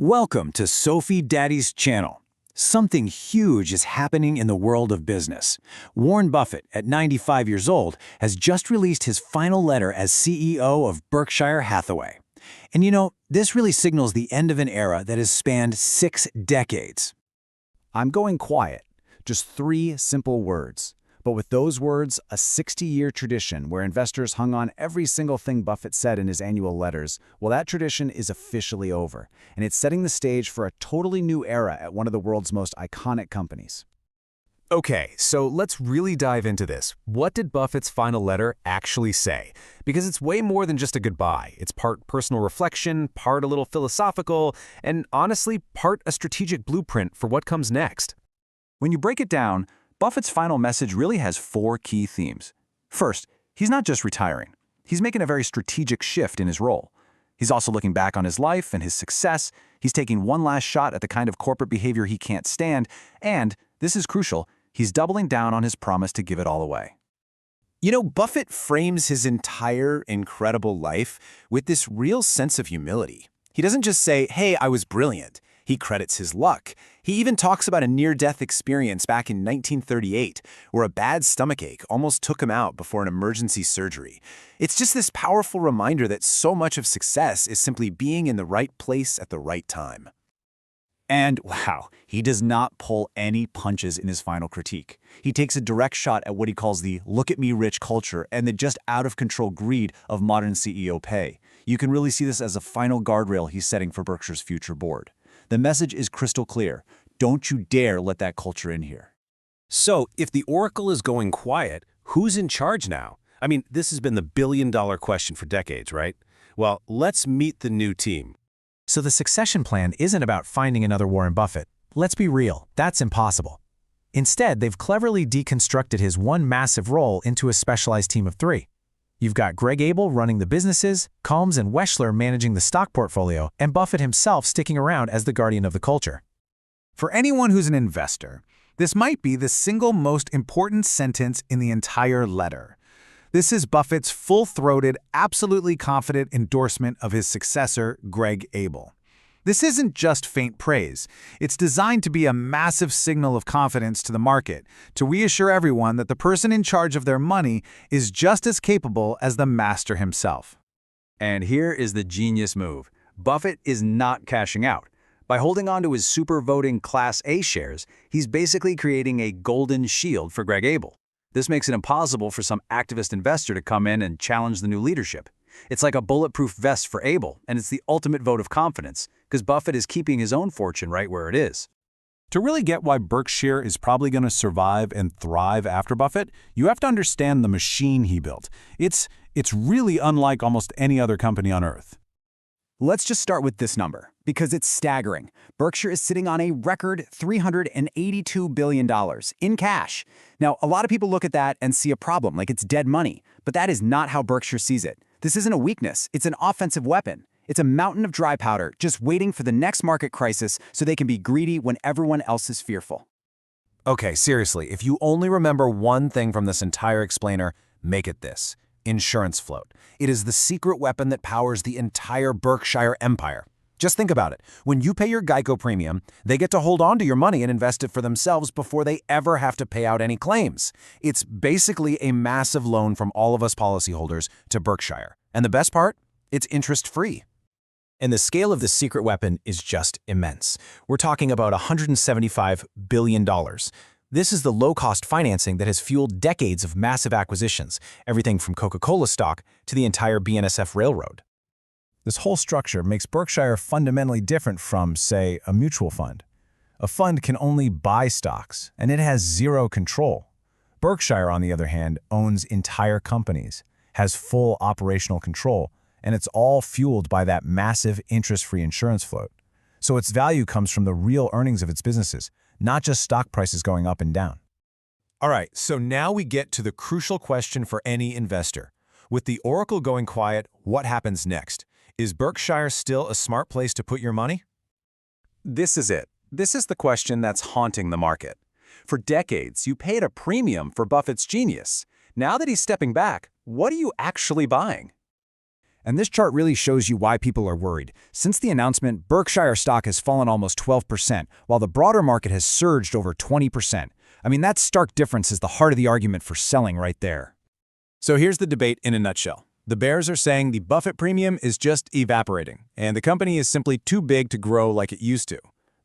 Welcome to Sophie Daddy's channel. Something huge is happening in the world of business. Warren Buffett, at 95 years old, has just released his final letter as CEO of Berkshire Hathaway. And this really signals the end of an era that has spanned 6 decades. I'm going quiet. Just 3 simple words. But with those words, a 60-year tradition where investors hung on every single thing Buffett said in his annual letters, well, that tradition is officially over, and it's setting the stage for a totally new era at one of the world's most iconic companies. Okay, so let's really dive into this. What did Buffett's final letter actually say? Because it's way more than just a goodbye. It's part personal reflection, part a little philosophical, and honestly, part a strategic blueprint for what comes next. When you break it down, Buffett's final message really has 4 key themes. First, he's not just retiring. He's making a very strategic shift in his role. He's also looking back on his life and his success. He's taking one last shot at the kind of corporate behavior he can't stand, and, this is crucial, he's doubling down on his promise to give it all away. Buffett frames his entire incredible life with this real sense of humility. He doesn't just say, "Hey, I was brilliant." He credits his luck. He even talks about a near-death experience back in 1938, where a bad stomachache almost took him out before an emergency surgery. It's just this powerful reminder that so much of success is simply being in the right place at the right time. And wow, he does not pull any punches in his final critique. He takes a direct shot at what he calls the look-at-me-rich culture and the just out-of-control greed of modern CEO pay. You can really see this as a final guardrail he's setting for Berkshire's future board. The message is crystal clear. Don't you dare let that culture in here. So, if the Oracle is going quiet, who's in charge now? I mean, this has been the billion-dollar question for decades, right? Well, let's meet the new team. So the succession plan isn't about finding another Warren Buffett. Let's be real, that's impossible. Instead, they've cleverly deconstructed his one massive role into a specialized team of 3. You've got Greg Abel running the businesses, Combs and Weschler managing the stock portfolio, and Buffett himself sticking around as the guardian of the culture. For anyone who's an investor, this might be the single most important sentence in the entire letter. This is Buffett's full-throated, absolutely confident endorsement of his successor, Greg Abel. This isn't just faint praise. It's designed to be a massive signal of confidence to the market, to reassure everyone that the person in charge of their money is just as capable as the master himself. And here is the genius move. Buffett is not cashing out. By holding on to his super voting Class A shares, he's basically creating a golden shield for Greg Abel. This makes it impossible for some activist investor to come in and challenge the new leadership. It's like a bulletproof vest for Abel, and it's the ultimate vote of confidence, because Buffett is keeping his own fortune right where it is. To really get why Berkshire is probably going to survive and thrive after Buffett, you have to understand the machine he built. It's really unlike almost any other company on Earth. Let's just start with this number, because it's staggering. Berkshire is sitting on a record $382 billion in cash. Now, a lot of people look at that and see a problem, like it's dead money, but that is not how Berkshire sees it. This isn't a weakness, it's an offensive weapon. It's a mountain of dry powder, just waiting for the next market crisis so they can be greedy when everyone else is fearful. Okay, seriously, if you only remember one thing from this entire explainer, make it this: insurance float. It is the secret weapon that powers the entire Berkshire empire. Just think about it. When you pay your Geico premium, they get to hold on to your money and invest it for themselves before they ever have to pay out any claims. It's basically a massive loan from all of us policyholders to Berkshire. And the best part? It's interest-free. And the scale of this secret weapon is just immense. We're talking about $175 billion. This is the low-cost financing that has fueled decades of massive acquisitions, everything from Coca-Cola stock to the entire BNSF Railroad. This whole structure makes Berkshire fundamentally different from, say, a mutual fund. A fund can only buy stocks, and it has zero control. Berkshire, on the other hand, owns entire companies, has full operational control, and it's all fueled by that massive interest-free insurance float. So its value comes from the real earnings of its businesses, not just stock prices going up and down. All right, so now we get to the crucial question for any investor. With the Oracle going quiet, what happens next? Is Berkshire still a smart place to put your money? This is it. This is the question that's haunting the market. For decades, you paid a premium for Buffett's genius. Now that he's stepping back, what are you actually buying? And this chart really shows you why people are worried. Since the announcement, Berkshire stock has fallen almost 12%, while the broader market has surged over 20%. I mean, that stark difference is the heart of the argument for selling right there. So here's the debate in a nutshell. The bears are saying the Buffett premium is just evaporating, and the company is simply too big to grow like it used to.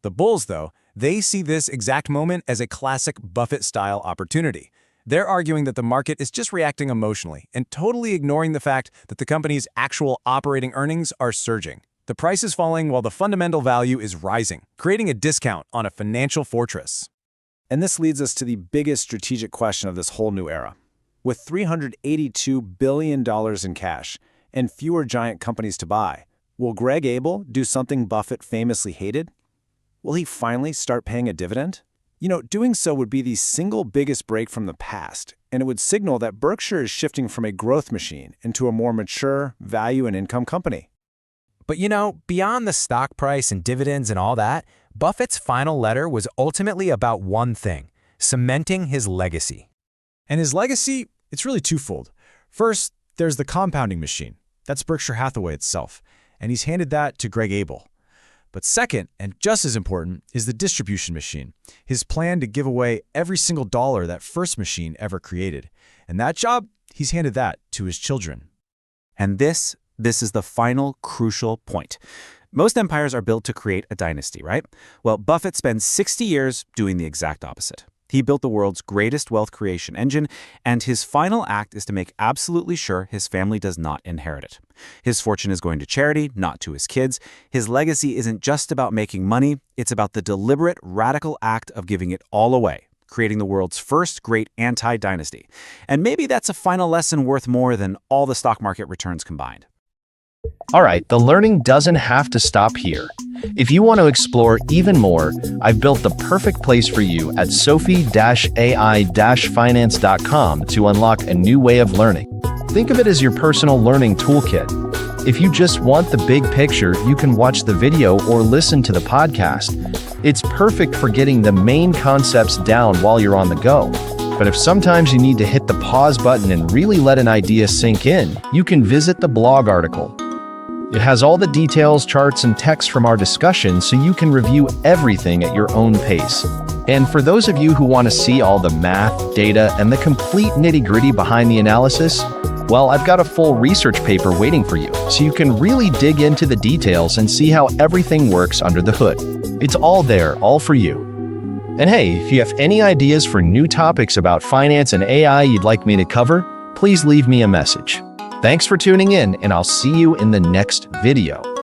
The bulls, though, they see this exact moment as a classic Buffett-style opportunity. They're arguing that the market is just reacting emotionally and totally ignoring the fact that the company's actual operating earnings are surging. The price is falling while the fundamental value is rising, creating a discount on a financial fortress. And this leads us to the biggest strategic question of this whole new era. With $382 billion in cash and fewer giant companies to buy, will Greg Abel do something Buffett famously hated? Will he finally start paying a dividend? You know, doing so would be the single biggest break from the past, and it would signal that Berkshire is shifting from a growth machine into a more mature, value and income company. But you know, beyond the stock price and dividends and all that, Buffett's final letter was ultimately about one thing: cementing his legacy. And his legacy, it's really twofold. First, there's the compounding machine. That's Berkshire Hathaway itself, and he's handed that to Greg Abel. But second, and just as important, is the distribution machine, his plan to give away every single dollar that first machine ever created. And that job, he's handed that to his children. And this is the final crucial point. Most empires are built to create a dynasty, right? Well, Buffett spends 60 years doing the exact opposite. He built the world's greatest wealth creation engine, and his final act is to make absolutely sure his family does not inherit it. His fortune is going to charity, not to his kids. His legacy isn't just about making money, it's about the deliberate, radical act of giving it all away, creating the world's first great anti-dynasty. And maybe that's a final lesson worth more than all the stock market returns combined. All right, the learning doesn't have to stop here. If you want to explore even more, I've built the perfect place for you at sophie-ai-finance.com to unlock a new way of learning. Think of it as your personal learning toolkit. If you just want the big picture, you can watch the video or listen to the podcast. It's perfect for getting the main concepts down while you're on the go. But if sometimes you need to hit the pause button and really let an idea sink in, you can visit the blog article. It has all the details, charts, and text from our discussion so you can review everything at your own pace. And for those of you who want to see all the math, data, and the complete nitty-gritty behind the analysis, well, I've got a full research paper waiting for you, so you can really dig into the details and see how everything works under the hood. It's all there, all for you. And hey, if you have any ideas for new topics about finance and AI you'd like me to cover, please leave me a message. Thanks for tuning in, and I'll see you in the next video.